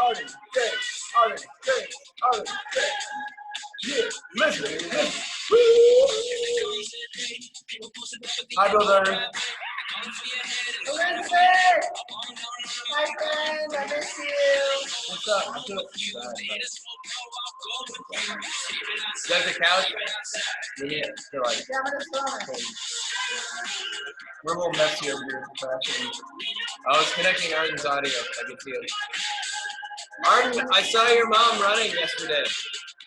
Arden, Jay, Arden, Jay, Arden, Jay. Yeah, listen. Woo! Hi, brother. Elizabeth! Hi, friend. I miss you. What's up? You guys the couch? Yeah, they're like, Yeah, I'm gonna film it. we're a little messy over here. I was connecting Arden's audio. I could see it. Arden, I saw your mom running yesterday.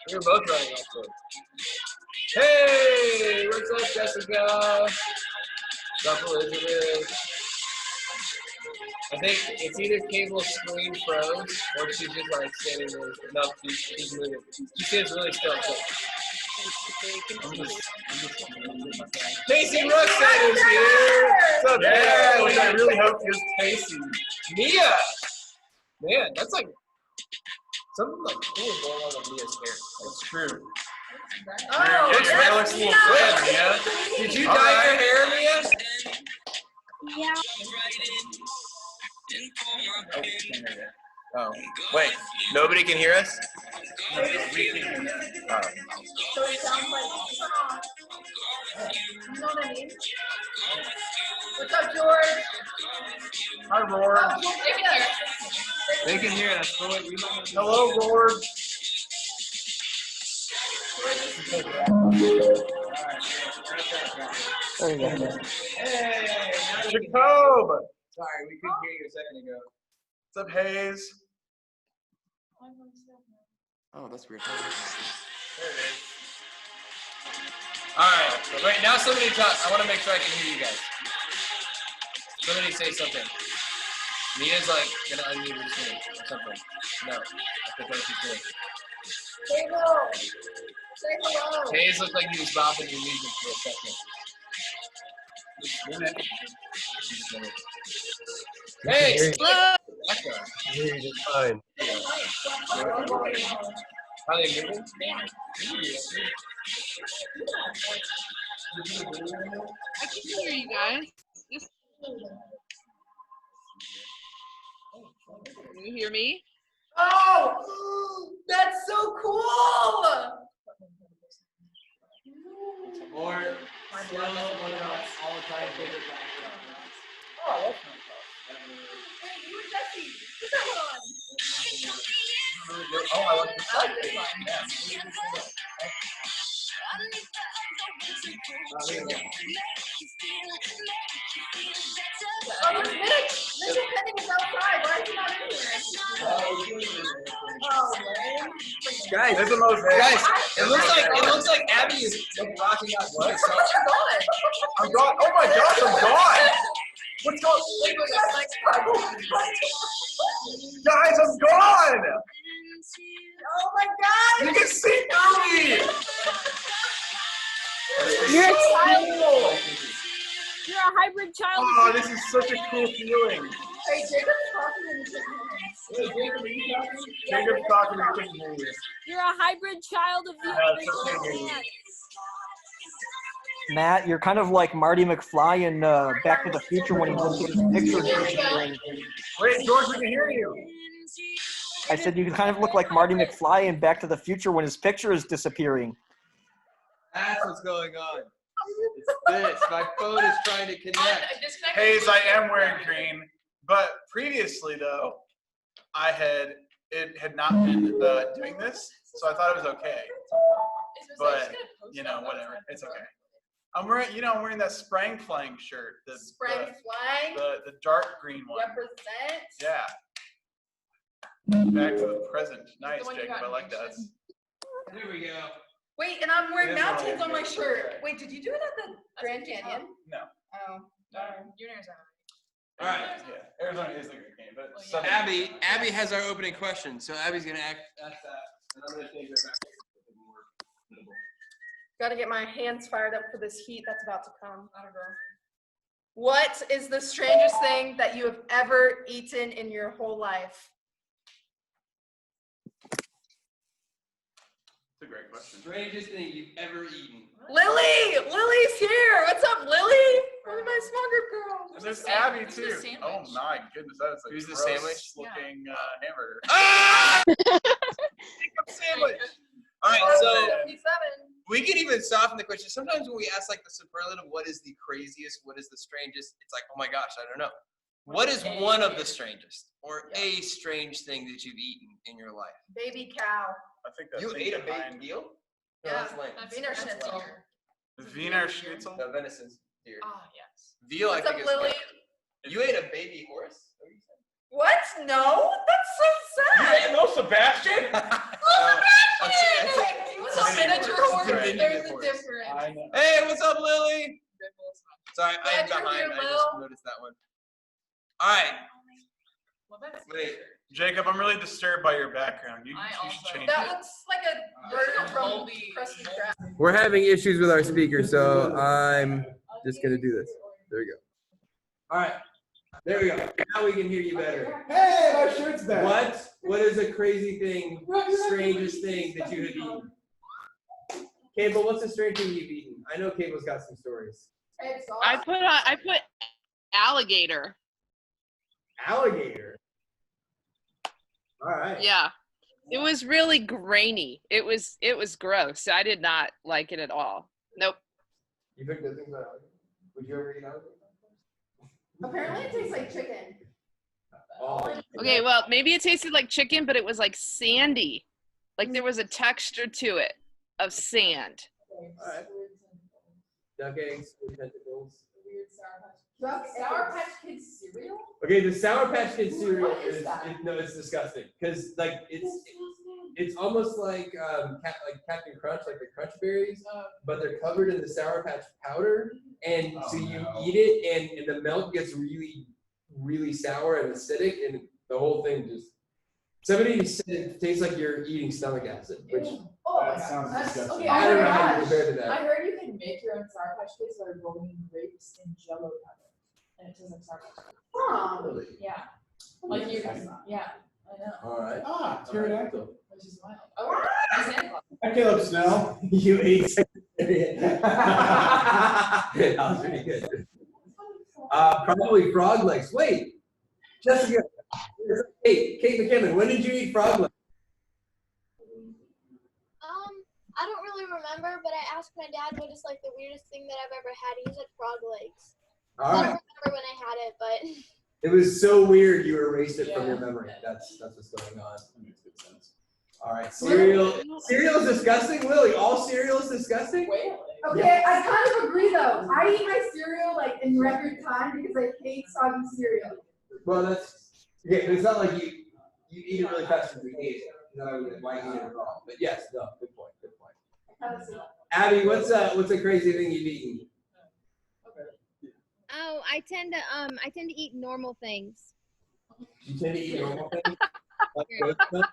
We were both running yesterday. Hey, what's up, Jessica? What's up, Elizabeth? I think it's either cable screen froze or she's just like standing there. No, she's moving. She seems really still. Casey Rucksack is here. What's up, Yeah, man? which I really hope is Casey. Mia. Man, that's like something like cool going on with Mia's hair. That's true. Oh, Your hair looks a little red, Mia. Did you dye your hair, Mia? Yeah. Oh, wait. Nobody can hear us? So it sounds like you know what I mean? What's up, George? Hi, Roar. Oh, George, they can hear us. They can hear us. Hello, Roar. There you go. Hey, Jacob. Sorry, we couldn't hear you a second ago. What's up, Hayes? Oh, that's weird. There it is. Alright, wait, now somebody talk. I want to make sure I can hear you guys. Somebody say something. Mia's like gonna unmute her screen or something. No, I think that's what she's doing. Say hello. Say hello. Hayes looked like he was bopping your music for a second. Hey, hello! You're just fine. Are they moving? I can hear you guys. Can you hear me? Oh, that's so cool. Or still one of our all-time favorite backgrounds. Oh, that's nice. Hey, you and Jesse, put that one on. Oh, I like the I like this one. Oh, there's Mitch. Mitchell Penning is outside. Why is he not in here? Oh, man. Guys, There's the most. guys, it looks like Abby is like rocking out. What? You're gone. I'm gone. Oh my gosh, I'm gone. What's going on? Guys, I'm gone. Oh my God. You can see through me. You're a So child. cool. You're a hybrid child. Oh, this is such a cool feeling. Hey, Jacob's talking in the chicken. Jacob's talking to me. You're a hybrid child of the it's okay, original man. Matt, you're kind of like Marty McFly in Back to the Future when he looks at his picture. Wait, George, we can hear you. I said you kind of look like Marty McFly in Back to the Future when his picture is disappearing. That's what's going on. It's this. My phone is trying to connect. Hayes, I am wearing green, but previously though, it had not been doing this, so I thought it was okay. But you know, whatever, it's okay. I'm wearing that Sprang Flang shirt. Sprang Flang. The dark green one. Represent. Yeah. Back to the present. Nice, The one you Jacob. got I like that. mentioned. Here we go. Wait, and I'm wearing It is one mountains of on my those. shirt. Wait, did you do it at the Grand Canyon? No. Oh, darn. You're in Arizona. All right. Yeah. Arizona is a good game, but Well, yeah. Abby has our opening question, so Abby's gonna ask that, and I'm gonna take her back. Gotta get my hands fired up for this heat that's about to come. I don't know. What is the strangest thing that you have ever eaten in your whole life? it's a great question. Strangest thing you've ever eaten. Lily! Lily's here! What's up, Lily? One of my smaller girls. And there's Abby too. Oh my goodness, that is a Who's the gross sandwich? looking hamburger. Ah! Sandwich. All right, so 77. we can even soften the question. Sometimes when we ask like the superlative, what is the craziest, what is the strangest? It's like, oh my gosh, I don't know. What is one of the strangest or a strange thing that you've eaten in your life? Baby cow. I think that's You ate a baby veal? No, Yeah, that's lamb. Wiener Schnitzel. Wiener Schnitzel. No, venison's deer. Ah, yes. Veal, I What's think up, is. Lily? You ate a baby horse? What? No, that's so sad. no Sebastian? What's up, miniature horse? Right. There's a difference. I know. Hey, what's up, Lily? Sorry, I'm Glad you're behind. here, I just Lil. noticed that one. All right. Wait. Jacob, I'm really disturbed by your background. You should change That it. looks like a bird from Krusty Krab. We're having issues with our speaker, so I'm just gonna do this. There we go. All right. There we go. Now we can hear you better. Hey, my shirt's back. What is a crazy thing, strangest thing that you have eaten? Cable, what's the strange thing you've eaten? I know Cable's got some stories. I put alligator. Alligator. All right. Yeah. It was really grainy. It was gross. I did not like it at all. Nope. You picked good things about alligator? Would you ever eat alligator? Apparently it tastes like chicken. Oh. Okay, well, maybe it tasted like chicken, but it was like sandy. Like there was a texture to it of sand. All right. Duck eggs, tentacles. Sour Patch Kids cereal? Okay, the Sour Patch Kids cereal What is that? no, it's disgusting because like it's almost like Captain Crunch, like the Crunch Berries, but they're covered in the Sour Patch powder, and so you eat it, and the milk gets really, really sour and acidic, and the whole thing just. Somebody said it tastes like you're eating stomach acid, which Oh my That God. sounds That's- disgusting. okay, I don't know how you gosh. compare to that. I heard you can make your own Sour Patch Kids by rolling grapes in Jello powder, and it tastes like Sour Patch Kids. Huh. Really? Yeah, like you, yeah, I know, All right. Ah, pterodactyl. which is wild. Oh, Santa Claus. Hi, Caleb Snow. You ate secretariat. That was pretty good. Probably frog legs. Wait, Jessica. Hey, Kate McKinnon, when did you eat frog legs? I don't really remember, but I asked my dad what is like the weirdest thing that I've ever had. He said frog legs. All I right. don't remember when I had it, but It was so weird you erased it from your memory. That's what's going on. That makes good sense. All right, cereal. Cereal is disgusting, Lily. All cereal is disgusting. Whale egg. Okay, I kind of agree though. I eat my cereal like in record time because I hate soggy cereal. Well, that's okay. But it's not like you eat it really fast and you ate it. No, why eat it at all? But yes, no. Good point. Good point. Abby, what's a crazy thing you've eaten? oh, I tend to eat normal things. You tend to eat normal things, like goat's milk.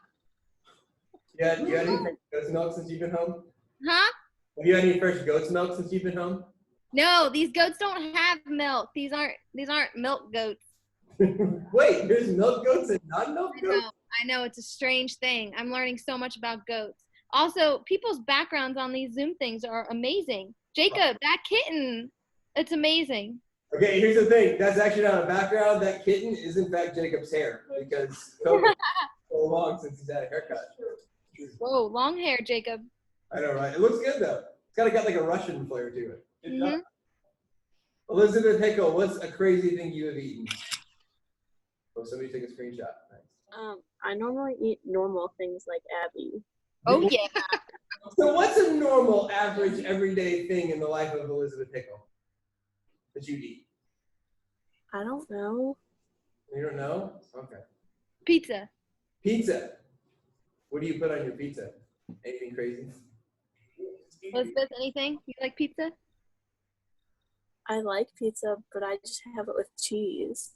Yeah, you had any fresh goat's milk since you've been home? Huh? Have you had any fresh goat's milk since you've been home? No, these goats don't have milk. These aren't milk goats. Wait, there's milk goats and non-milk goats? I know it's a strange thing. I'm learning so much about goats. Also, people's backgrounds on these Zoom things are amazing. Jacob, that kitten, it's amazing. Okay, here's the thing. That's actually not a background. That kitten is in fact Jacob's hair because COVID so long since he's had a haircut. Whoa, long hair, Jacob. I know, right? It looks good though. It's got like a Russian flair to it. Mhm. Elizabeth Hickle, what's a crazy thing you have eaten? Oh, somebody take a screenshot. Nice. I normally eat normal things like Abby. Oh yeah. So what's a normal, average, everyday thing in the life of Elizabeth Hickle that you eat? I don't know. You don't know? Okay. Pizza. Pizza. What do you put on your pizza? Anything crazy? Elizabeth, anything? You like pizza? I like pizza, but I just have it with cheese.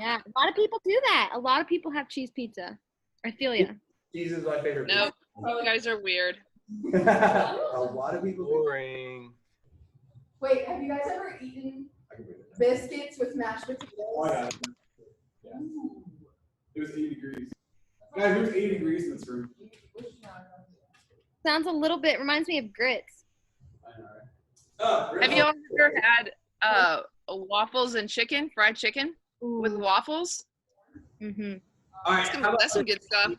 Yeah, a lot of people do that. A lot of people have cheese pizza. I feel you. Cheese is my favorite. Nope. You guys are weird. Pizza. A lot of people. Boring. Wait, have you guys ever eaten biscuits with mashed potatoes? Oh, I got it. Yeah. It was 80 degrees. Guys, it was 80 degrees in this room. Sounds a little bit, reminds me of grits. I know, right? Oh, Have you ever had waffles and chicken, fried chicken with waffles? Mm-hmm. All right, how about That's some good stuff.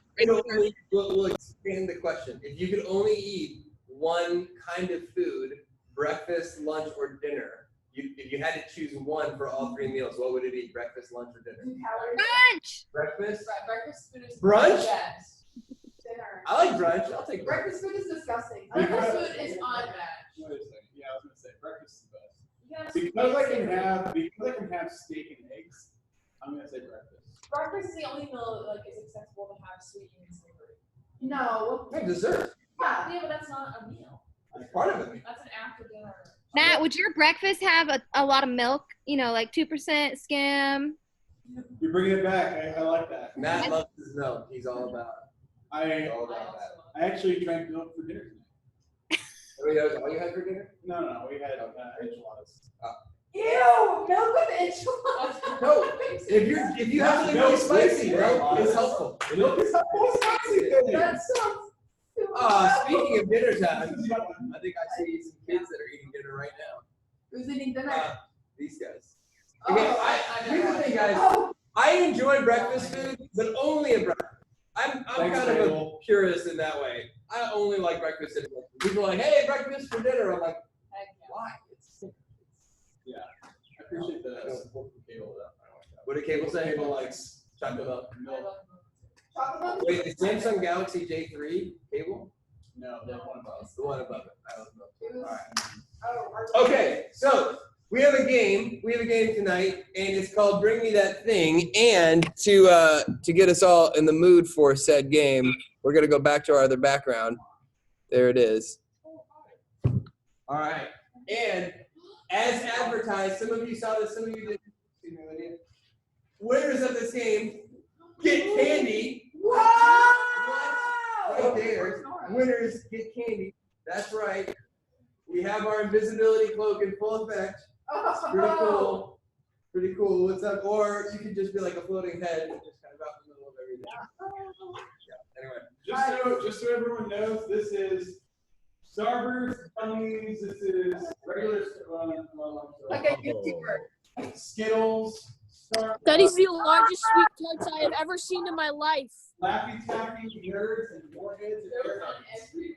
We'll expand the question. If you could only eat one kind of food, breakfast, lunch, or dinner, if you had to choose one for all 3 meals, what would it be? Breakfast, lunch, or dinner? Brunch. Breakfast? Breakfast food is Brunch? the best. Dinner. I like brunch. I'll take Breakfast food is disgusting. Breakfast food is unmatched. Wait a second. Yeah, I was gonna say breakfast is the best. Yes. Because I can have steak and eggs, I'm gonna say breakfast. Breakfast is the only meal that like is acceptable to have sweet and savory. No. Have dessert. Yeah, but that's not a meal. It's part of it. That's an after dinner. Matt, would your breakfast have a lot of milk? You know, like 2% skim? You're bringing it back. I like that. Matt loves his milk. He's all about I all about that. actually drank milk for dinner tonight. Oh, yeah, all you had for dinner? No, we had enchiladas. Ew, milk with enchiladas. No, if you have something really spicy, bro, it's helpful. Milk is the most spicy thing. That sounds too Speaking of dinner time, I think I see some kids that are eating dinner right now. Who's eating dinner? These guys. Okay, here's the thing, guys. Oh, I enjoy breakfast food, but only at breakfast. I'm Thanks, kind of a Dale. purist in that way. I only like breakfast at breakfast. People are like, hey, breakfast for dinner. I'm like, Heck yeah. why? Yeah, I appreciate the support from Cable though. What did Cable say? Cable likes Chocolate milk. milk. chocolate milk? Wait, the Samsung Galaxy J3 Cable? No, the one above. The one above it. I love milk. It was- All right. Oh, Okay, so we have a game. We have a game tonight, and it's called "Bring Me That Thing." And to get us all in the mood for said game, we're gonna go back to our other background. There it is. All right, and as advertised, some of you saw this, some of you didn't. Excuse me, Lydia. Winners of this game get candy. Right there. Winners get candy. That's right. We have our invisibility cloak in full effect. It's pretty cool. Pretty cool. What's up? Or you could just be like a floating head and just kind of out in the middle of everything. Yeah. Anyway. Just so everyone knows, this is Starburst, Gummies, this is regular like a YouTuber. Skittles, Star That is the largest sweet tarts I have ever seen in my life. Laffy Taffy, Nerds, and Warheads and Airheads.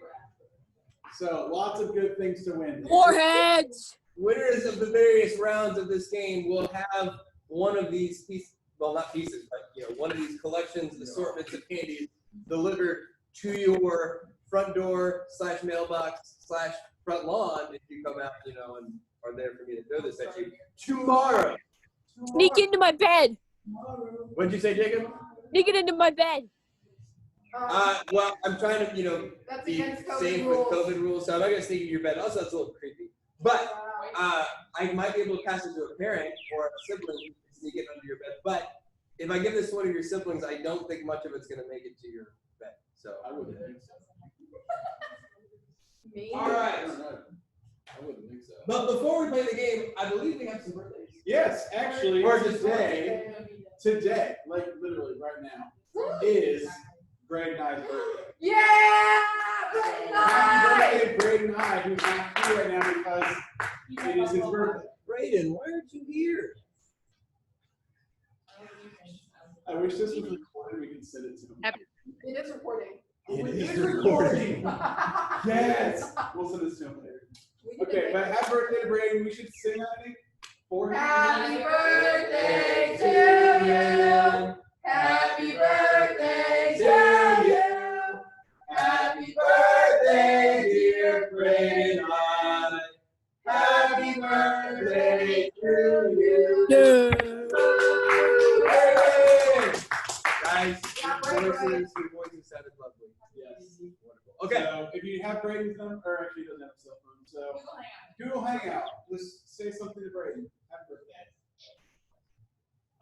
So lots of good things to win. Warheads! Winners of the various rounds of this game will have one of these pieces, well, not pieces, but one of these collections, assortments of candies delivered to your front door / mailbox / front lawn if you come out, and are there for me to throw this at you tomorrow. Sneak into my bed. What'd you say, Jacob? Sneak it into my bed. Well, I'm trying to, That's be against COVID safe rules. with COVID rules, so I'm not gonna sneak in your bed. Also, that's a little creepy. But I might be able to pass it to a parent or a sibling to sneak it under your bed. But if I give this to one of your siblings, I don't think much of it's gonna make it to your bed. So I wouldn't think so. Me? all right. I don't know. I wouldn't think so. But before we play the game, I believe we have some birthdays. Yes, actually, Or just today, like literally right now, is Greg Nye's birthday. Yeah! Happy birthday, Greg Nye, who's not here right now because it is his birthday. Brayden, why aren't you here? I wish this was recorded. We can send it to him. It is recording. It is recording. Yes. We'll send this to him later. Okay, but happy birthday to Brayden. We should sing that, I think. For him. Happy birthday to you. Happy birthday to you. Happy birthday, dear Brayden. Happy birthday to you. Guys, your voices sounded lovely. Yes. Wonderful. Okay. So if you have Brayden's number, or actually he doesn't have a cell phone, so Google Hangout. Just say something to Brayden. Happy birthday.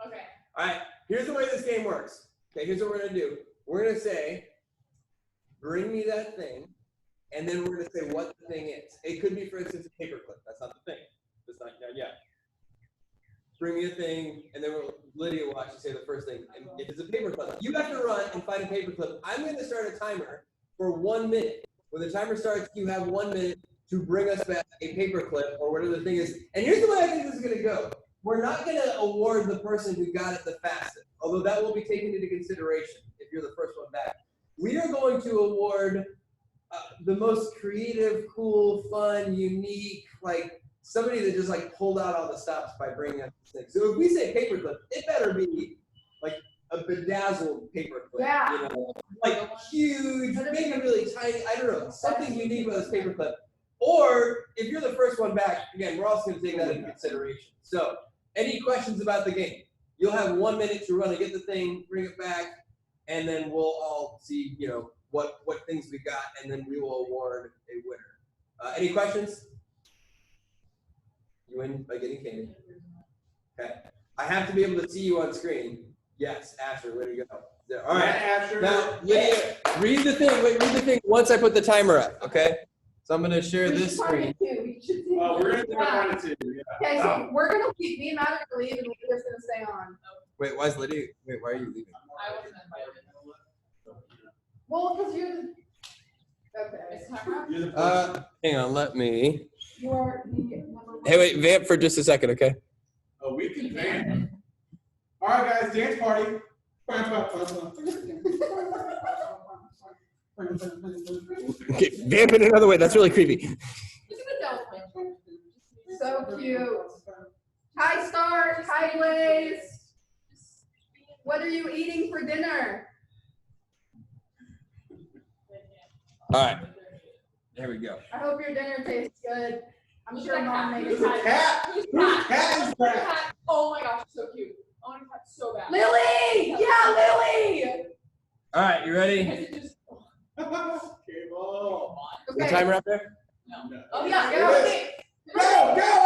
Okay. All right. Here's the way this game works. Okay. Here's what we're gonna do. We're gonna say, "Bring me that thing," and then we're gonna say what the thing is. It could be, for instance, a paperclip. That's not the thing. That's not yet. Bring me a thing, and then Lydia will actually say the first thing. And if it's a paperclip, you have to run and find a paperclip. I'm going to start a timer for 1 minute. When the timer starts, you have 1 minute to bring us back a paperclip or whatever the thing is. And here's the way I think this is going to go. we're not going to award the person who got it the fastest, although that will be taken into consideration if you're the first one back. We are going to award the most creative, cool, fun, unique, like somebody that just like pulled out all the stops by bringing up this thing. So if we say paperclip, it better be like a bedazzled paperclip. Yeah. You know, like huge, maybe really tiny. I don't know, something unique about this paperclip. Or if you're the first one back, again, we're also going to take that into consideration. So, any questions about the game? You'll have 1 minute to run and get the thing, bring it back, and then we'll all see, you know, what things we got, and then we will award a winner. Any questions? You win by getting candy. Okay. I have to be able to see you on screen. Yes, Asher, way to go. There. All right. Asher. Now, Lydia, read the thing. Wait, read the thing once I put the timer up. Okay. So I'm gonna share this screen. We're gonna do one to two. Yeah. Okay, so we're gonna keep me and Matt are gonna leave, and Lydia's gonna stay on. Wait, why is Lydia? Wait, why are you leaving? I wasn't invited. Well, because you're the. Okay. You're the person. Hang on, let me. You're the number one. Hey, wait, vamp for just a second, okay? Oh, we can vamp. All right, guys, dance party. Okay, vamp in another way. That's really creepy. So cute. Hi, Star. Hi, Blaze. What are you eating for dinner? All right. There we go. I hope your dinner tastes good. I'm sure Mom made There's it. a cat. Whose cat is that? Oh my gosh, so cute. I want a cat so bad. Lily! Yeah, Lily! All right, you ready? Cable. The Okay. timer up there? No. Oh yeah, It go. is. Okay. Go,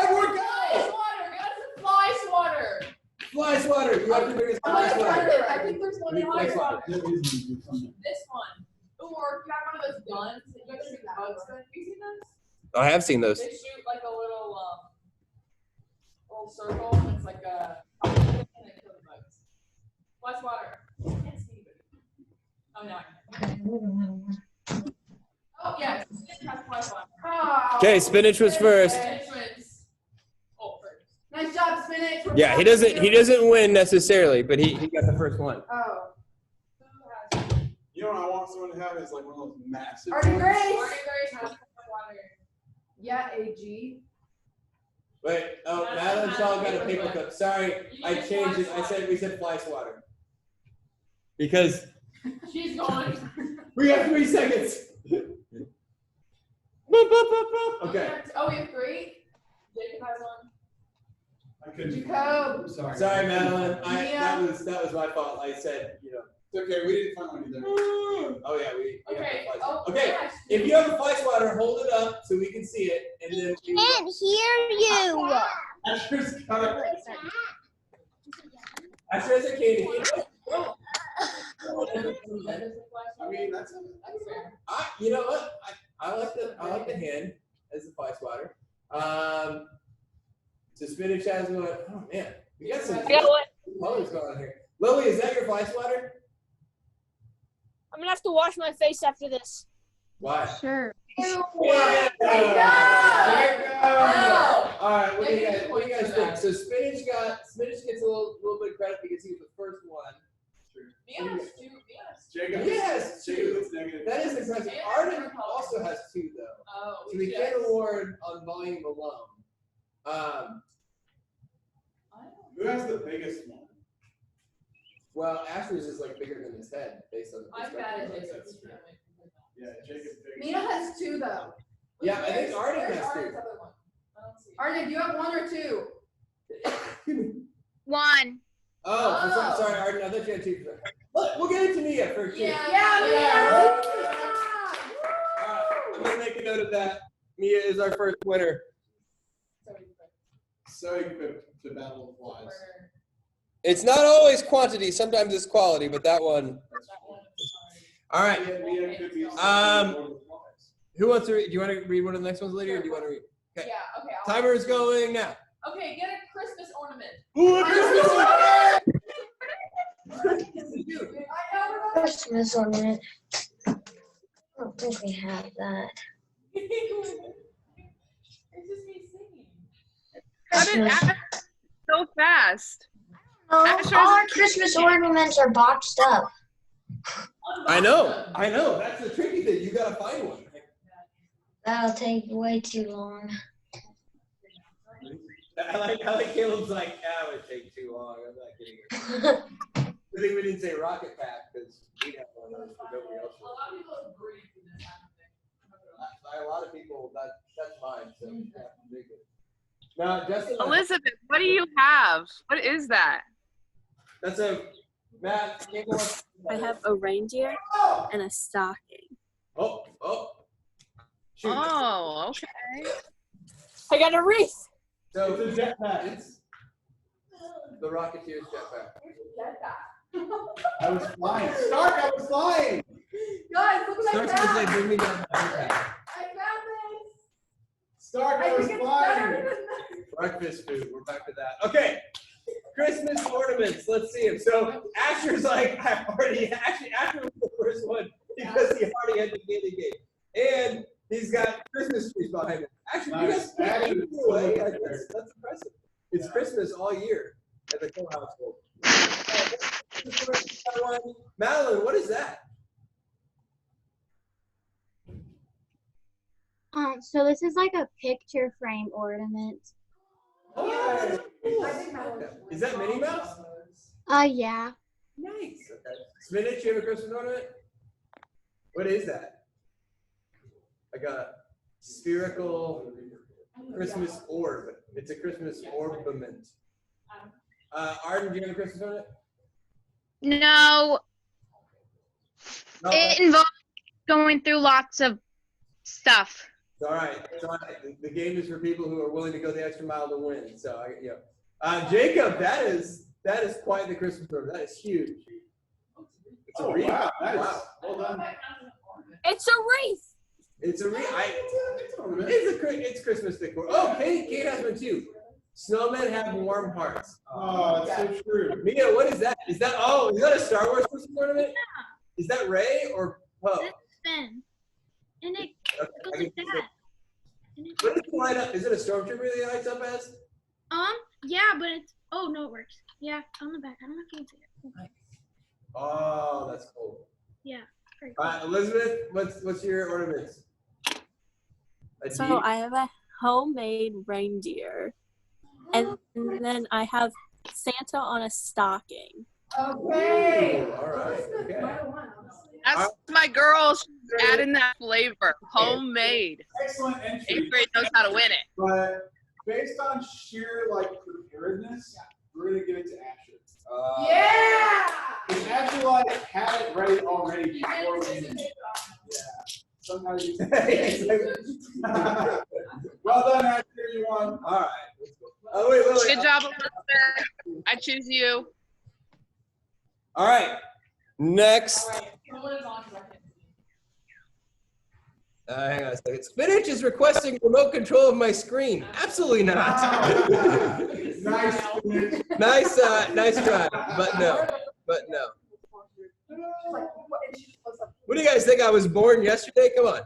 everyone, Fly go! swatter. Get us some fly swatter. Fly swatter. You have to bring us I'm fly gonna swatter. find it. I think there's one in Fly here. swatter. This one. Or if you have one of those guns, you ever seen that bugs gun? Have you seen those? I have seen those. They shoot like a little circle, and it's like a and they kill the bugs. Fly swatter. Can't see anybody. Oh no. I can. Oh yeah, it has fly swatter. Oh, Okay, spinach was first. Entrance. Oh, first. Nice job, Spinach. We're Yeah, he proud of doesn't you. win necessarily, but he got the first one. Oh. You know what I want someone to have is like one of those massive. Artie ones. Grace. Marty Grace has fly water. Yeah, AG. Wait, oh, Madeline Shaw got a paperclip. Sorry, I changed it. We said fly swatter. Because She's gone. we got 3 seconds. Boop, boop, boop, boop. Okay. Oh, we have 3. Jacob has one. I couldn't. Jacob. Sorry, Madeline. Mia. That was my fault. I said, you know. It's okay. We didn't find one either. Oh yeah, we have Okay. the fly swatter. Oh, Okay. yeah. If you have a fly swatter, hold it up so we can see it, and then. Can't hear you. Asher's got it. Asher has a candy. I mean, that's it. That's fair. You know what? I like the hand as the fly swatter. So spinach has one. Oh man, we got some colors going on here. Lily, is that your fly swatter? I'm gonna have to wash my face after this. Why? Sure. Yeah. There you go. All right, what do you guys think? So spinach gets a little bit of credit because he was the first one. Mia has 2. Jacob. Yes, Jacob two. is negative. That is impressive. Arden also has 2 though. Oh, So we can't award on volume alone. Who has the biggest one? Well, Asher's is like bigger than his head based on the I'm bad at perspective. Jacob. Yeah, Jacob's biggest. Mina has 2 though. Yeah, I think Arden Where's has 2. Arden's other one? I don't see it. Arden, do you have 1 or 2? 1. Oh, sorry, Arden. I thought you had 2. Look, we'll get into Mia first. Yeah. Yeah, All right, I'm gonna make a note of that. Mia is our first winner. So equipped to battle with flies. It's not always quantity. Sometimes it's quality, but that one. All right. Mia could be Um, Who wants to read? Do you want to read one of the next ones later, or do you want to read? Okay. Yeah, okay. Timer is going now. Okay, get a Christmas ornament. Christmas ornament. I don't think we have that. It's just me singing. How did so fast. Oh, Asher's- all our Christmas ornaments are boxed up. I know. That's the tricky thing. You gotta find one. That'll take way too long. I like Caleb's like, it would take too long. I'm not kidding. I think we didn't say rocket pack because we have one of those, but nobody else A lot of people agree with this kind of thing. A lot of people, that's mine. So yeah, big one. Now, Justin. Elizabeth, what do you have? What is that? That's a Matt. I have a reindeer and a stocking. Oh. Shoot. Oh, okay. I got a wreath. So It's a jetpack. It's the Rocketeer's jetpack. I was flying. Stark, I was flying. Guys, look what I Stark's gonna say, found. bring me down the jetpack. I found this. Stark, I was flying. Breakfast food. We're back to that. Okay. Christmas ornaments. Let's see them. So Asher's like, Asher was the first one because he already had the candy game. And he's got Christmas trees behind him. Actually, you guys Nice. away. That's impressive. It's Christmas all year at the Cole household. Madeline, what is that? So this is like a picture frame ornament. Oh, is that Minnie Mouse? Yeah. Nice. Okay. Spinach, you have a Christmas ornament? What is that? Like a spherical Christmas orb. It's a Christmas ornament. Arden, do you have a Christmas ornament? No, it involves going through lots of stuff. It's all right. It's all right. The game is for people who are willing to go the extra mile to win. So, Jacob, that is quite the Christmas orb. That is huge. It's a wreath. Wow. Nice. Wow. Well done. It's a wreath. It's a wreath. It's Christmas decor. Oh, Kate has one too. Snowmen have warm hearts. Oh, it's so true. Mia, what is that? Is that a Star Wars Christmas ornament? Yeah. Is that Rey or Poe? It's Finn. And it goes Okay, like that. what does it light up? Is it a stormtrooper that it lights up as? Yeah, but it's no, it works. Yeah, on the back. I don't know if you can see it. Oh, that's cool. Yeah. Very All right, Elizabeth, what's your ornaments? So I have a homemade reindeer, and then I have Santa on a stocking. Okay. All right. Okay. That's my girl. She's adding that flavor. Homemade. Excellent entry. 8th grade knows how to win it. But based on sheer preparedness, we're gonna give it to Asher. Yeah. Because Asher had it ready already before we even. Yeah. Sometimes you. Well done, Asher. You won. All right. Oh wait. Good job, Elizabeth. I choose you. All right. Next. Hang on a second. Spinach is requesting remote control of my screen. Absolutely not. Nice. Nice try, but no. What do you guys think? I was born yesterday? Come on.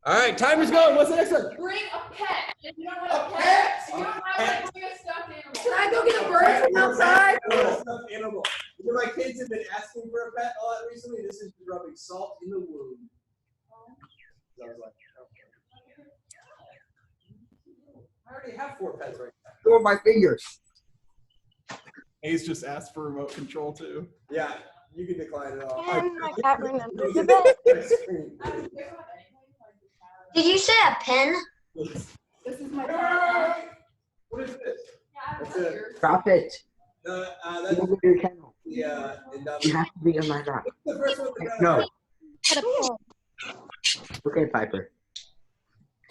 All right, timer's going. What's the next one? Bring a pet. If you don't have a pet, bring a stuffed animal. Can I go get a bird from outside? Stuffed animal. You know, my kids have been asking for a pet a lot recently. This is rubbing salt in the wound. So I was like, I already have 4 pets right now. Go with my fingers. Ace just asked for remote control too. Yeah, you can decline it all. And my cat remembers a bit. Did you say a pen? This is my pet. What is this? That's it. Stop it. That's Go with your kennel. yeah. You have to be on my lap. The first one. No. Got a pull. Okay, Piper.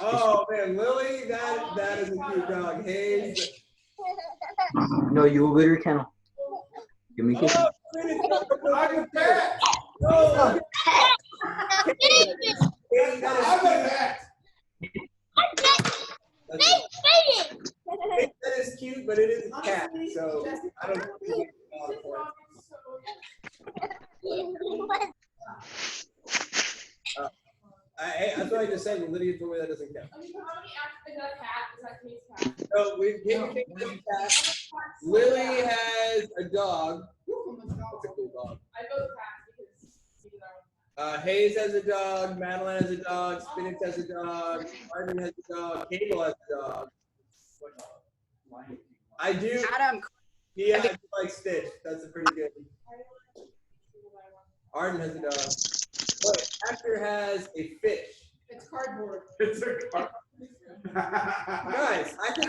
Oh man, Lily, that is a cute dog. Hayes. No, you will go to your kennel. Give me a kiss. Oh, I'm a pet. No. Hey, that is I'm a pet. That is cute, but it is a cat, so I don't think that's what I just said when Lydia told me that doesn't count. How many acts is that a cat? Is that case cat? So we've given a cat. Lily has a dog. That's a cool dog. I vote cat because these are. Hayes has a dog. Madeline has a dog. Spinach has a dog. Arden has a dog. Cable has a dog. I do. Adam. Yeah, I do like Stitch. That's a pretty good. Arden has a dog. Wait, Asher has a fish. It's cardboard. It's a car. Guys, I think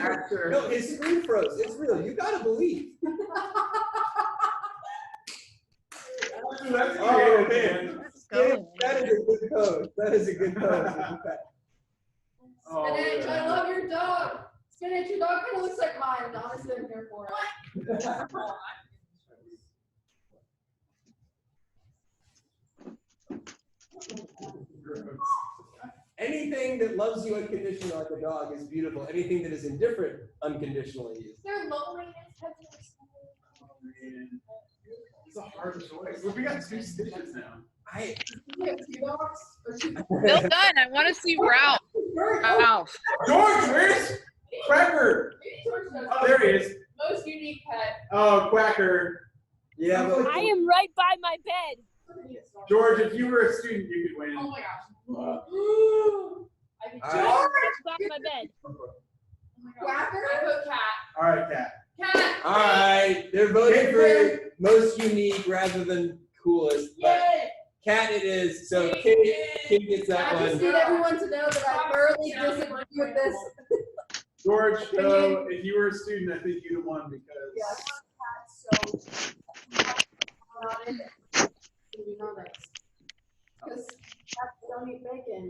no, his screen froze. It's real. You gotta believe. That's Oh creative, man, that is a good pose. That is a good pose. Oh, Spinach, yeah. I love your dog. Spinach, your dog kind of looks like mine, and honestly, I'm here for it. Anything that loves you unconditionally like a dog is beautiful. Anything that is indifferent unconditionally is. Their loneliness has It's a hard choice. Look, we got 2 Stitches now. Well done. I want to see Ralph. Ralph. George, where's Quacker? Oh, there he is. Most unique pet. Oh, Quacker. Yeah, but I am right by my bed. George, if you were a student, you could win. Oh my gosh. I can All Back my bed. Quacker? I vote cat. All right, Cat. Cat. all right, they're voting for most unique rather than coolest. But Yay. Cat it is. So Kim gets that I just one. need everyone to know that I thoroughly disagree with this. George, though, if you were a student, I think you'd have won because. Yeah, I want cats, so not in it. Because cats don't eat bacon,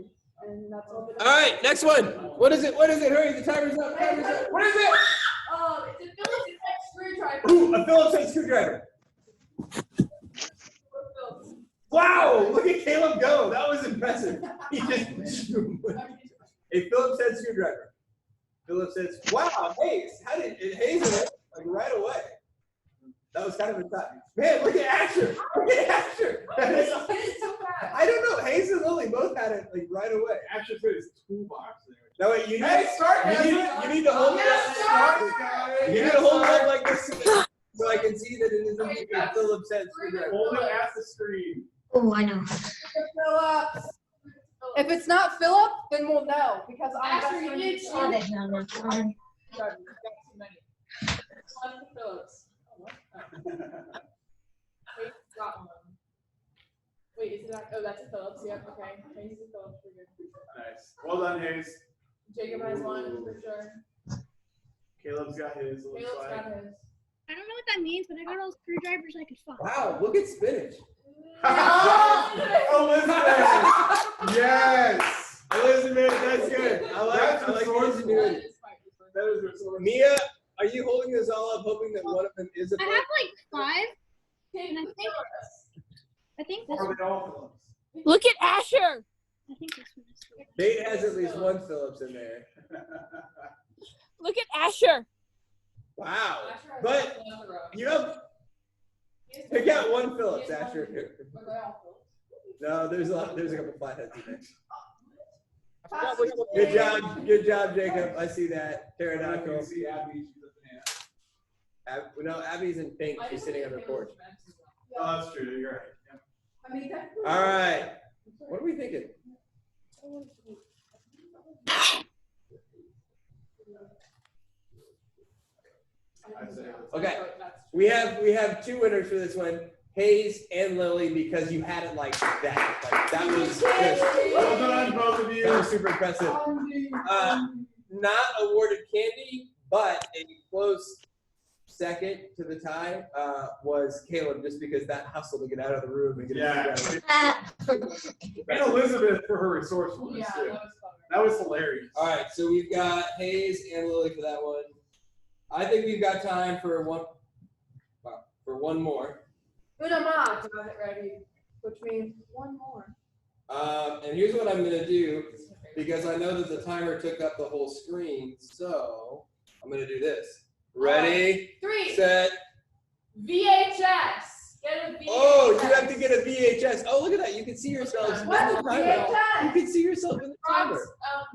and that's all. All right, next one. What is it? What is it? Hurry, the timer's up. Timer's up. What is it? It's a Phillips head screwdriver. Ooh, a Phillips head screwdriver. Wow, look at Caleb go. That was impressive. He just a Phillips head screwdriver. Phillips says, wow, Hayes, how did Hayes like right away? That was kind of a time. Man, look at Asher. Look at Asher. I don't know. Hayes and Lily both had it like right away. Asher put his toolbox there. No, wait, you need, Hey, start, you need to hold it up. guys. You need to hold it up like this so I can see that it isn't a Phillips head screwdriver. Hold it at the screen. Oh, I know. Phillips. If it's not Philip, then we'll know because I'm Asher, you need to. Oh, there's no one. One for Phillips. Wait, got one. Wait, is it that? Oh, that's a Phillips. Yep. Okay. Hayes is Phillips. We're good. Nice. Well done, Hayes. Jacob has one for sure. Caleb's got his. It looks Caleb's like. got his. I don't know what that means, but I got all screwdrivers I could find. Wow, look at Spinach. Elizabeth! Yes! Elizabeth, that's good. I like the ingenuity. That is resourceful. Mia, are you holding this all up, hoping that one of them is a I have like 5, and I think this Are one. they all Phillips? Look at Asher. I think this one is. Nate has at least one Phillips in there. Look at Asher. Wow. But you have pick out one Phillips, Asher. No, there's a couple flatheads in there. Good job, Jacob. I see that. Pterodactyl. See Abby, she's a fan. No, Abby's in pink. She's sitting on the porch. Oh, that's true. You're right. Yeah. All right. What are we thinking? Okay. We have 2 winners for this one. Hayes and Lily, because you had it like that. Like that was just Well done, both of you. that was super impressive. Not awarded candy, but a close second to the tie was Caleb, just because that hustle to get out of the room and get it together. And Elizabeth for her resourcefulness too. That was hilarious. All right, so we've got Hayes and Lily for that one. I think we've got time for one more. Una más. Have it ready, which means one more. And here's what I'm gonna do, because I know that the timer took up the whole screen, so I'm gonna do this. Ready, 3, set. VHS. Get a VHS. Oh, you have to get a VHS. Oh, look at that. You can see yourselves in the timer. You can see yourself in the timer.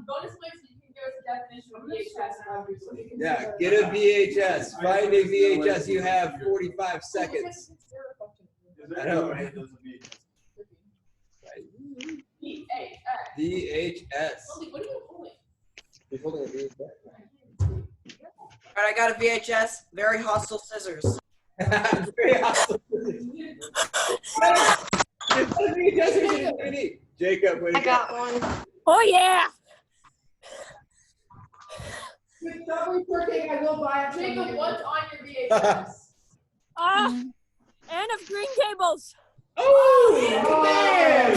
Bonus points, you can give us a Yeah, get a VHS. Find a VHS. You have 45 seconds. I know, right? VHS. What are you holding? He's holding a VHS. All right, I got a VHS. Very hostile scissors. Very hostile scissors. Jacob, what do you got? one. Oh yeah. With double working, I will buy it. Jacob, what's on your VHS? Anne of Green Gables. Oh, man!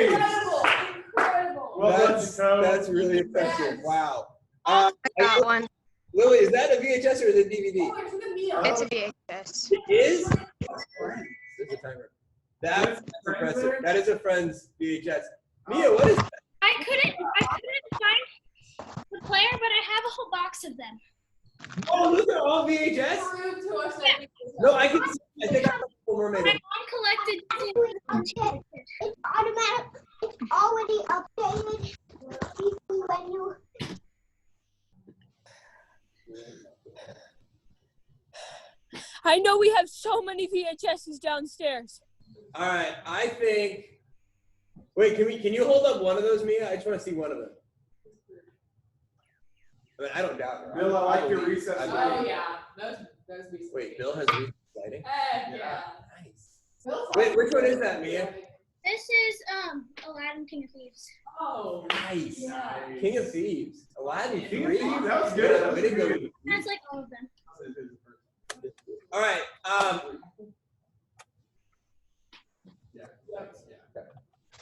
Incredible! Incredible! Well, that's really impressive. Wow. I got one. Lily, is that a VHS or is it DVD? It's a VHS. It is? There's a timer. That's impressive. That is a friend's VHS. Mia, what is that? I couldn't find the player, but I have a whole box of them. Oh, those are all VHS? Prove to us that No, I can see. I think I have a Little Mermaid. My mom collected. It's automatic. It's already updated. When you I know we have so many VHSs downstairs. All right, I think. Wait, can you hold up one of those, Mia? I just want to see one of them. I mean, I don't doubt her. Bill, I like your recess I lighting. Oh yeah, those recess. Wait, Bill has recess lighting? Yeah. Nice. Wait, which one is that, Mia? This is Aladdin King of Thieves. Oh, Nice. yeah. King of Thieves. Aladdin King of 3. Thieves, that was good. Way to go. That's like all of them. All right.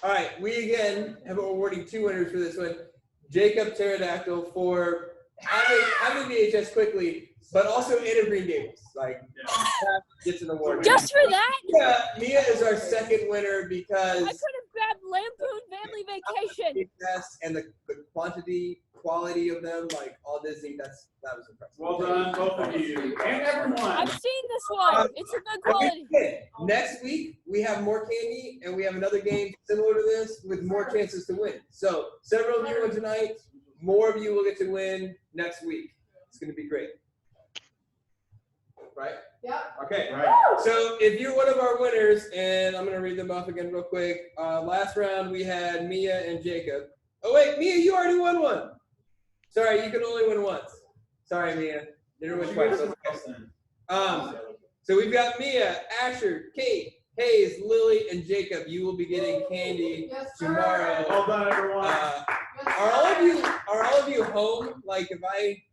All right. We again have awarding 2 winners for this one. Jacob Pterodactyl for having VHS quickly, but also Anne of Green Gables. Like, that gets an award. Just for that? Yeah, Mia is our second winner because I could have grabbed Lampoon Family Vacation. VHS and the quality of them, like all Disney, that was impressive. Well done, both of you. And everyone. I've seen this one. It's a good quality. Next week, we have more candy, and we have another game similar to this with more chances to win. So several of you won tonight. More of you will get to win next week. It's going to be great. Right? Yep. Okay. Right. So if you're one of our winners, and I'm going to read them off again real quick. Last round, we had Mia and Jacob. Oh, wait, Mia, you already won one. Sorry, you can only win once. Sorry, Mia. Didn't win twice. So we've got Mia, Asher, Kate, Hayes, Lily, and Jacob. You will be getting candy tomorrow. Well done, everyone. Are all of you home? Like, if I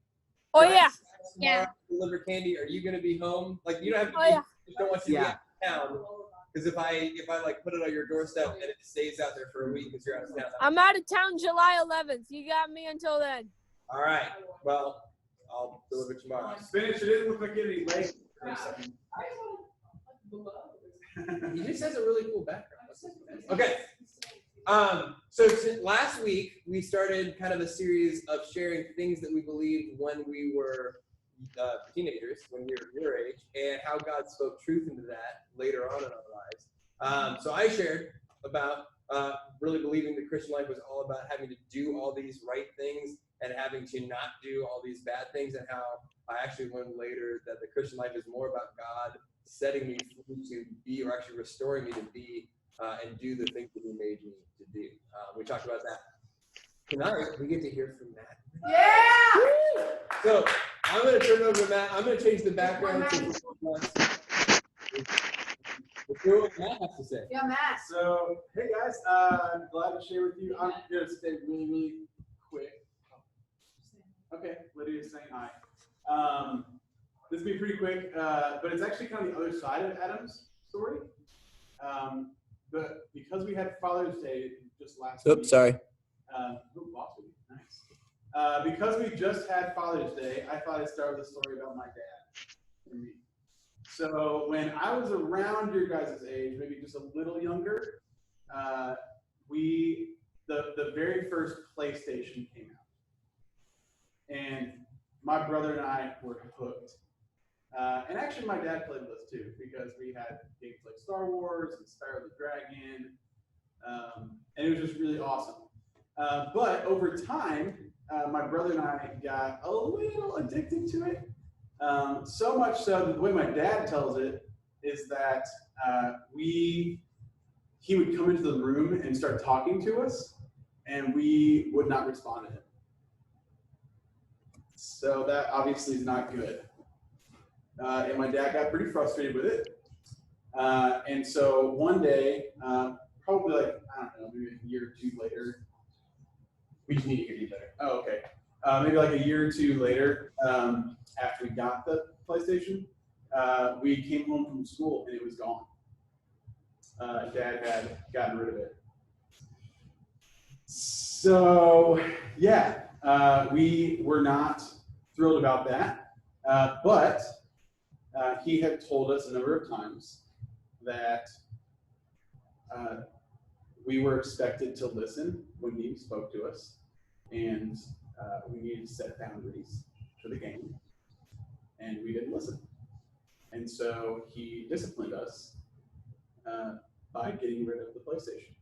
Oh yeah. tomorrow deliver candy, are you gonna be home? Like, you don't have to. Oh yeah. Just don't want you to be out of town. Because if I like put it on your doorstep and it stays out there for a week because you're out of town. I'm out of town July 11th. You got me until then. All right. Well, I'll deliver tomorrow. Spinach, it didn't look like any legs for a second. He just has a really cool background. Okay. So last week we started kind of a series of sharing things that we believed when we were teenagers, when we were your age, and how God spoke truth into that later on in our lives. So I shared about really believing the Christian life was all about having to do all these right things and having to not do all these bad things, and how I actually learned later that the Christian life is more about God setting me free to be, or actually restoring me to be and do the things that He made me to do. We talked about that. Tonight, we get to hear from Matt. Yeah! So I'm going to turn it over to Matt. I'm going to change the background to let's hear what Matt has to say. Yeah, Matt. So, hey guys, I'm glad to share with you. I'm going to stay really, really quick. Okay, Lydia's saying hi. This will be pretty quick, but it's actually kind of the other side of Adam's story. But because we had Father's Day just last week. Sorry. Nice. Because we just had Father's Day, I thought I'd start with a story about my dad and me. So when I was around your guys' age, maybe just a little younger, the very first PlayStation came out. And my brother and I were hooked. And actually my dad played with us too, because we had games like Star Wars and Spyro the Dragon. And it was just really awesome. But over time, my brother and I got a little addicted to it. So much so that the way my dad tells it is that he would come into the room and start talking to us, and we would not respond to him. So that obviously is not good. And my dad got pretty frustrated with it. And so one day, probably like, I don't know, maybe a year or two later, we just need to hear you better. Oh, okay. Maybe like a year or two later, after we got the PlayStation, we came home from school and it was gone. Dad had gotten rid of it. So yeah, we were not thrilled about that, but he had told us a number of times that we were expected to listen when he spoke to us, and we needed to set boundaries for the game, and we didn't listen. And so he disciplined us by getting rid of the PlayStation.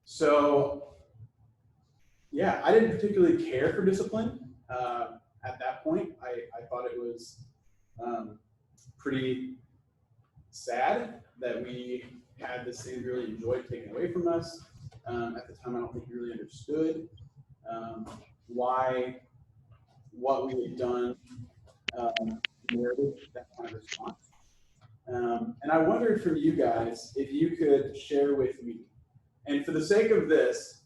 So yeah, I didn't particularly care for discipline at that point. I thought it was pretty sad that we had this thing we really enjoyed taken away from us. At the time, I don't think we really understood why what we had done merited that kind of response. And I wondered from you guys if you could share with me, and for the sake of this,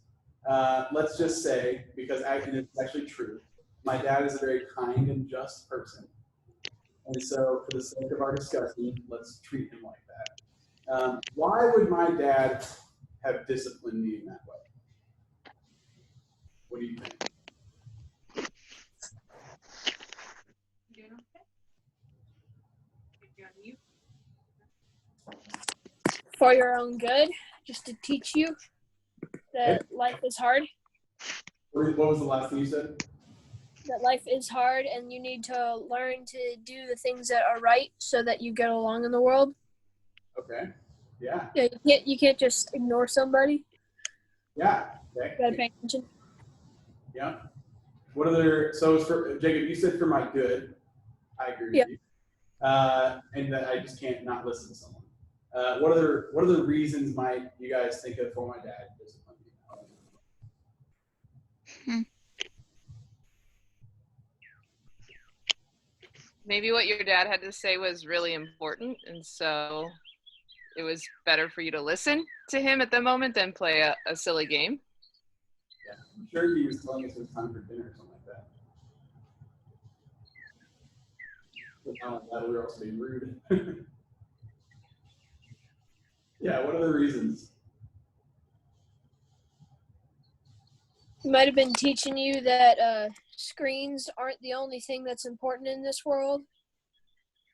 let's just say, because it's actually true, my dad is a very kind and just person. And so for the sake of our discussion, let's treat him like that. Why would my dad have disciplined me in that way? What do you think? For your own good, just to teach you that life is hard. What was the last thing you said? That life is hard and you need to learn to do the things that are right so that you get along in the world. Okay. Yeah. Yeah, you can't just ignore somebody. Yeah. Okay. You gotta pay attention. Yeah. What other? So it's for Jacob. You said for my good. I agree with you. And that I just can't not listen to someone. What other reasons might you guys think of for my dad disciplined me? Maybe what your dad had to say was really important, and so it was better for you to listen to him at the moment than play a silly game. Yeah, I'm sure he was telling us it was time for dinner or something like that. But not like that, we were also being rude. Yeah, what other reasons? He might have been teaching you that screens aren't the only thing that's important in this world.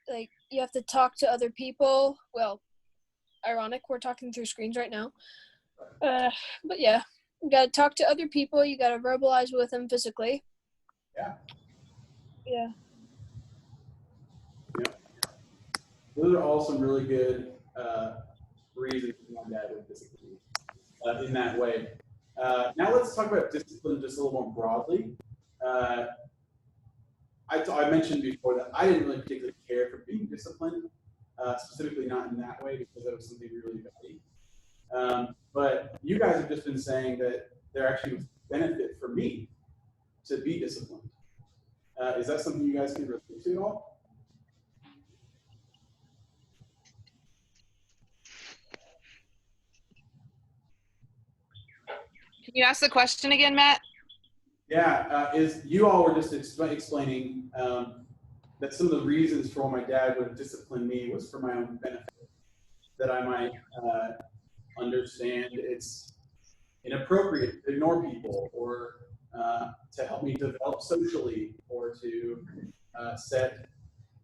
Like, you have to talk to other people. Well, ironic, we're talking through screens right now. But yeah, you gotta talk to other people. You gotta verbalize with them physically. Yeah. Yeah. Yep. Those are all some really good reasons my dad would discipline me in that way. Now let's talk about discipline just a little more broadly. I mentioned before that I didn't really particularly care for being disciplined, specifically not in that way because that was something we really valued. But you guys have just been saying that there actually was benefit for me to be disciplined. Is that something you guys can relate to at all? Can you ask the question again, Matt? Yeah, you all were just explaining that some of the reasons for why my dad would discipline me was for my own benefit, that I might understand it's inappropriate to ignore people, or to help me develop socially, or to set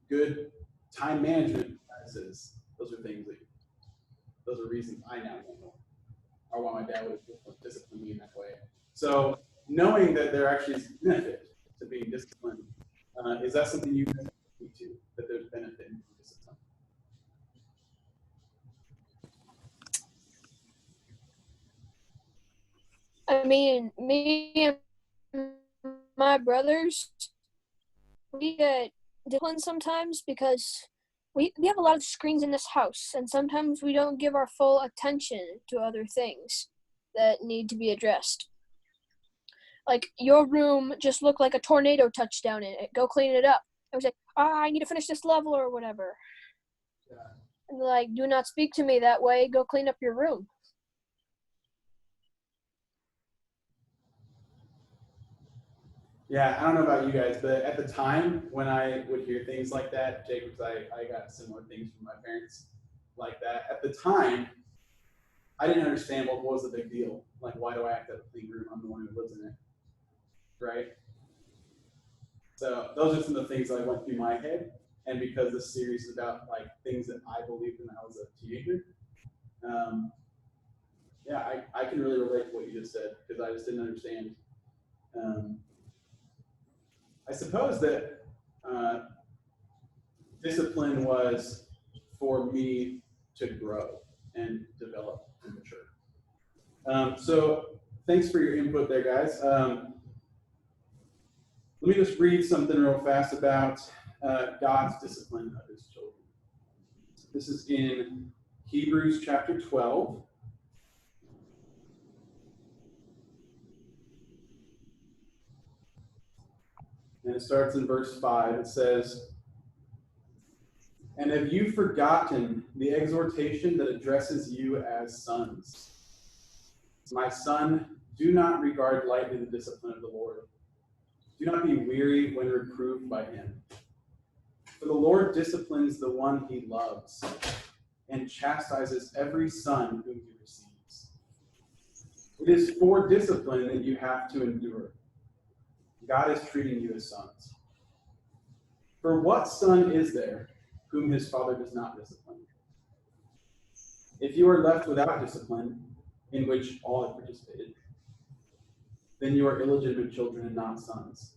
good time management practices. Those are reasons I now know, or why my dad would discipline me in that way. So knowing that there actually is benefit to being disciplined, is that something you guys agree to, that there's benefit in discipline? I mean, me and my brothers, we get disciplined sometimes because we have a lot of screens in this house, and sometimes we don't give our full attention to other things that need to be addressed. Like, your room just looked like a tornado touchdown in it. Go clean it up. I was like, I need to finish this level or whatever. Yeah. And like, do not speak to me that way. Go clean up your room. Yeah, I don't know about you guys, but at the time when I would hear things like that, Jake, because I got similar things from my parents like that. At the time, I didn't understand what was the big deal. Like, why do I have to have a clean room? I'm the one who lives in it, right? So those are some of the things that went through my head. And because this series is about like things that I believed in when I was a teenager, yeah, I can really relate to what you just said because I just didn't understand. I suppose that discipline was for me to grow and develop and mature. So thanks for your input there, guys. Let me just read something real fast about God's discipline of his children. This is in Hebrews chapter 12. And it starts in verse 5. It says, "And have you forgotten the exhortation that addresses you as sons? My son, do not regard lightly the discipline of the Lord. Do not be weary when reproved by him. For the Lord disciplines the one he loves and chastises every son whom he receives. It is for discipline that you have to endure. God is treating you as sons. For what son is there whom his father does not discipline? If you are left without discipline, in which all have participated, then you are illegitimate children and not sons.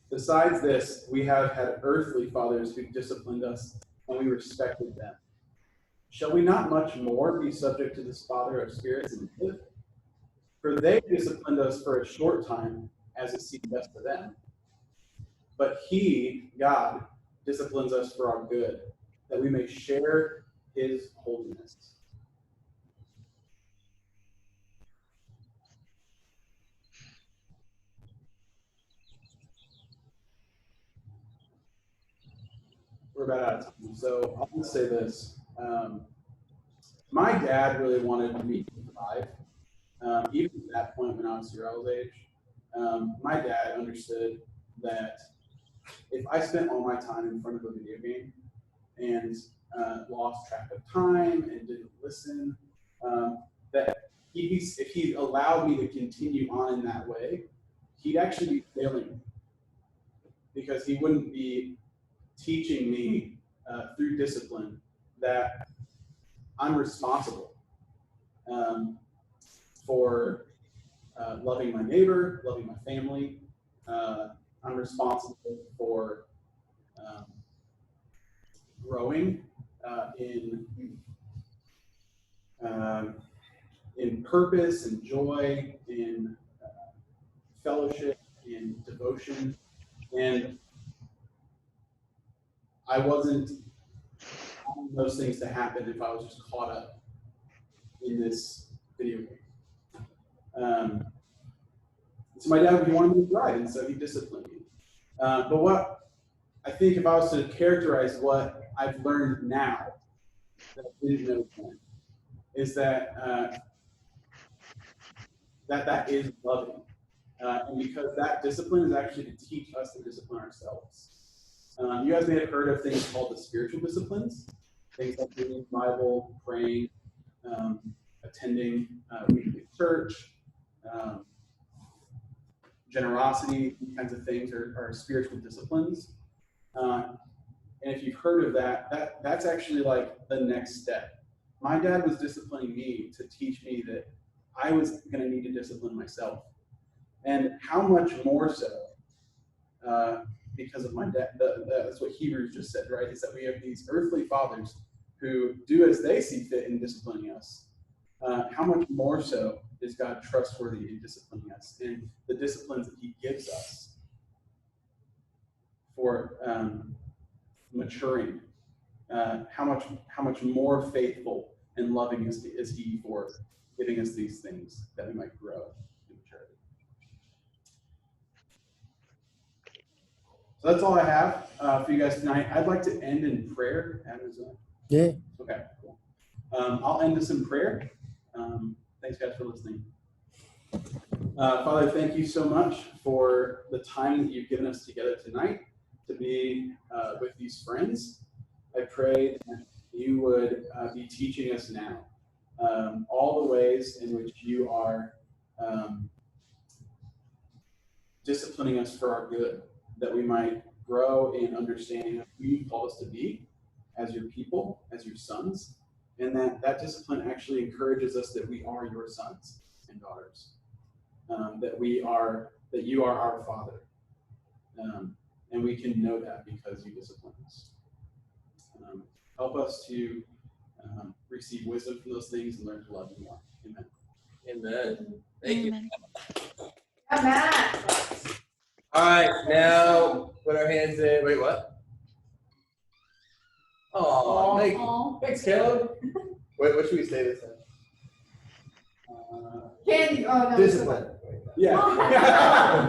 Besides this, we have had earthly fathers who disciplined us, and we respected them. Shall we not much more be subject to this Father of spirits and live? For they disciplined us for a short time, as it seemed best to them. But he, God, disciplines us for our good, that we may share his holiness." We're about out of time, so I'll just say this. My dad really wanted me to survive. Even at that point when I was Urel's age, my dad understood that if I spent all my time in front of a video game and lost track of time and didn't listen, that if he allowed me to continue on in that way, he'd actually be failing me because he wouldn't be teaching me through discipline that I'm responsible for loving my neighbor, loving my family. I'm responsible for growing in purpose and joy, in fellowship, in devotion, and I wasn't allowing those things to happen if I was just caught up in this video game. So my dad, he wanted me to thrive, and so he disciplined me. But what I think if I was to characterize what I've learned now that I didn't know then, is that that is loving. And because that discipline is actually to teach us to discipline ourselves. You guys may have heard of things called the spiritual disciplines, things like reading the Bible, praying, attending weekly church, generosity, these kinds of things are spiritual disciplines. And if you've heard of that's actually like the next step. My dad was disciplining me to teach me that I was going to need to discipline myself. And how much more so because of my dad, that's what Hebrews just said, right? Is that we have these earthly fathers who do as they see fit in disciplining us. how much more so is God trustworthy in disciplining us, and the disciplines that he gives us for maturing? How much more faithful and loving is he for giving us these things that we might grow in maturity? So that's all I have for you guys tonight. I'd like to end in prayer. Yeah. Okay, cool. I'll end this in prayer. Thanks, guys, for listening. Father, thank you so much for the time that you've given us together tonight to be with these friends. I pray that you would be teaching us now all the ways in which you are disciplining us for our good, that we might grow in understanding who you called us to be as your people, as your sons, and that discipline actually encourages us that we are your sons and daughters, that you are our Father, and we can know that because you discipline us. Help us to receive wisdom from those things and learn to love you more. Amen. Amen. Thank you. Matt. All right, now put our hands in. Wait, what? Oh, thanks, Caleb. Wait, what should we say this time? Candy. Oh no. Discipline. Yeah.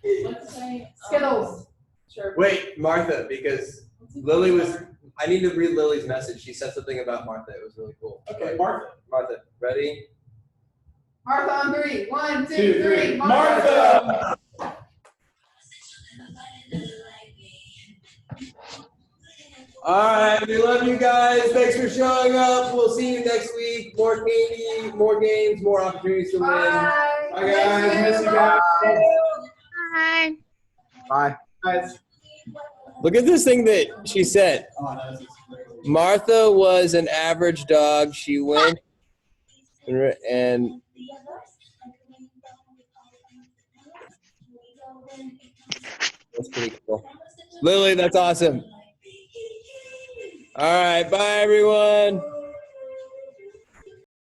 Let's say Skittles. Sure. Wait, Martha, because Lily was. I need to read Lily's message. She said something about Martha. It was really cool. Okay, Martha. Martha, ready? Martha on 3. 1, 2, 2, 3. 3. Martha! All right, we love you guys. Thanks for showing up. We'll see you next week. More candy, more games, more opportunities to win. Bye. Bye, guys. Miss you guys. Bye. Bye. Guys. Look at this thing that she said. Martha was an average dog. She went and that's pretty cool. Lily, that's awesome. All right, bye everyone.